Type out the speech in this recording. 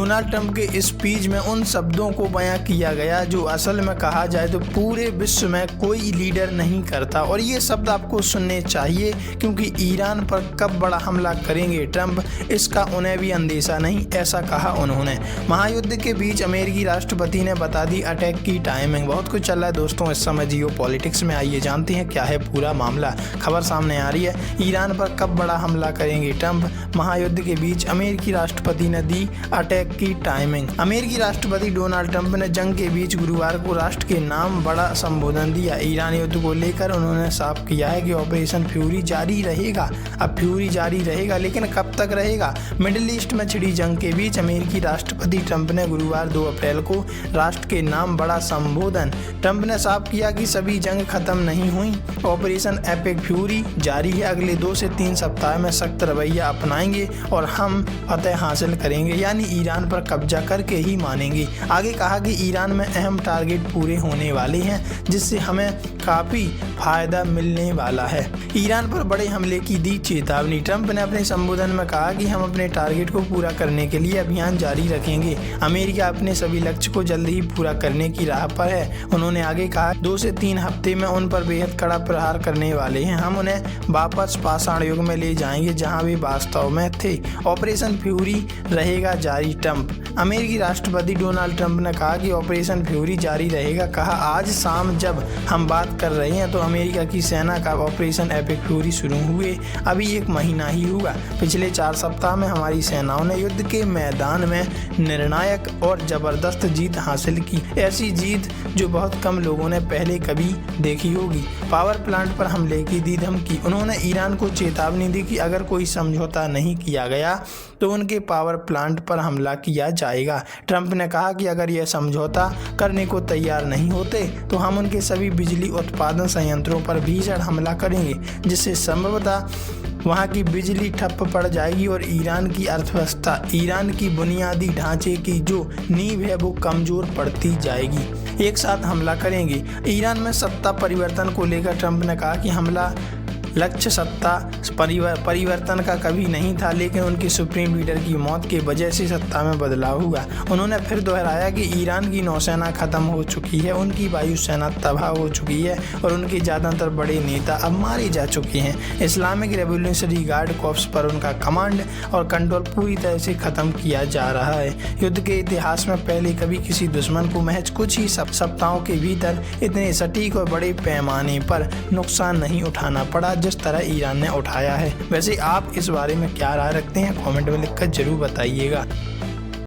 Donald Trump के speech में उन शब्दों को बयां किया गया जो असल में कहा जाए तो पूरे विश्व में कोई लीडर नहीं करता, और ये शब्द आपको सुनने चाहिए क्योंकि ईरान पर कब बड़ा हमला करेंगे ट्रंप, इसका उन्हें भी अंदेशा नहीं, ऐसा कहा उन्होंने। महायुद्ध के बीच अमेरिकी राष्ट्रपति ने बता दी अटैक की टाइमिंग। बहुत कुछ चल रहा है दोस्तों इस समय जियो पॉलिटिक्स में, आइए जानते हैं क्या है पूरा मामला। खबर सामने आ रही है, ईरान पर कब बड़ा हमला करेंगे ट्रंप, महायुद्ध के बीच अमेरिकी राष्ट्रपति ने दी अटैक की टाइमिंग। अमेरिकी राष्ट्रपति डोनाल्ड ट्रंप ने जंग के बीच गुरुवार को राष्ट्र के नाम बड़ा संबोधन दिया। ईरान युद्ध को लेकर उन्होंने साफ किया है कि ऑपरेशन फ्यूरी जारी रहेगा। अब फ्यूरी जारी रहेगा, लेकिन कब तक रहेगा? मिडिल ईस्ट में छिड़ी जंग के बीच अमेरिकी राष्ट्रपति ट्रंप ने गुरुवार 2 अप्रैल को राष्ट्र के नाम बड़ा संबोधन। ट्रंप ने साफ किया कि सभी जंग खत्म नहीं हुई, ऑपरेशन एपिक फ्यूरी जारी है। अगले 2 से 3 सप्ताह में सख्त रवैया अपनाएंगे और हम फतह हासिल करेंगे, यानी ईरान पर कब्जा करके ही मानेंगे। आगे कहा कि ईरान में अहम टारगेट पूरे होने वाले हैं जिससे हमें काफी फायदा मिलने वाला है। ईरान पर बड़े हमले की दी चेतावनी। ट्रंप ने अपने संबोधन में कहा कि हम अपने टारगेट को पूरा करने के लिए अभियान जारी रखेंगे। अमेरिका अपने सभी लक्ष्य को जल्द ही पूरा करने की राह पर है। उन्होंने आगे कहा 2 से 3 हफ्ते में उन पर बेहद कड़ा प्रहार करने वाले हैं। हम उन्हें वापस पाषाण युग में ले जाएंगे जहां वे वास्तव में थे। ऑपरेशन फ्यूरी रहेगा जारी। ट्रंप अमेरिकी राष्ट्रपति डोनाल्ड ट्रंप ने कहा कि ऑपरेशन फ्यूरी जारी रहेगा। कहा आज शाम जब हम बात कर रहे हैं तो अमेरिका की सेना का ऑपरेशन एपिक फ्यूरी शुरू हुए अभी 1 महीना ही हुआ। पिछले 4 सप्ताह में हमारी सेनाओं ने युद्ध के मैदान में निर्णायक और जबरदस्त जीत हासिल की, ऐसी जीत जो बहुत कम लोगों ने पहले कभी देखी होगी। पावर प्लांट पर हमले की दी धमकी। उन्होंने ईरान को चेतावनी दी कि अगर कोई समझौता नहीं किया गया तो उनके पावर प्लांट पर हमला किया जाएगा। ट्रंप ने कहा कि अगर यह समझौता करने को तैयार नहीं होते तो हम उनके सभी बिजली उत्पादन संयंत्रों पर भीषण हमला करेंगे, जिससे संभवतः वहां की बिजली ठप पड़ जाएगी और ईरान की अर्थव्यवस्था, ईरान की बुनियादी ढांचे की जो नींव है वो कमजोर पड़ती जाएगी। एक साथ हमला करेंगे। ईरान में सत्ता परिवर्तन को लेकर ट्रंप ने कहा कि हमला लक्ष्य सत्ता परिवर्तन का कभी नहीं था, लेकिन उनके सुप्रीम लीडर की मौत की वजह से सत्ता में बदलाव हुआ। उन्होंने फिर दोहराया कि ईरान की नौसेना खत्म हो चुकी है, उनकी वायुसेना तबाह हो चुकी है और उनके ज़्यादातर बड़े नेता अब मारे जा चुके हैं। इस्लामिक रेवोल्यूशनरी गार्ड कॉर्प्स पर उनका कमांड और कंट्रोल पूरी तरह से खत्म किया जा रहा है। युद्ध के इतिहास में पहले कभी किसी दुश्मन को महज कुछ ही सप्ताहों के भीतर इतने सटीक और बड़े पैमाने पर नुकसान नहीं उठाना पड़ा जिस तरह ईरान ने उठाया है। वैसे आप इस बारे में क्या राय रखते हैं? कमेंट में लिखकर जरूर बताइएगा।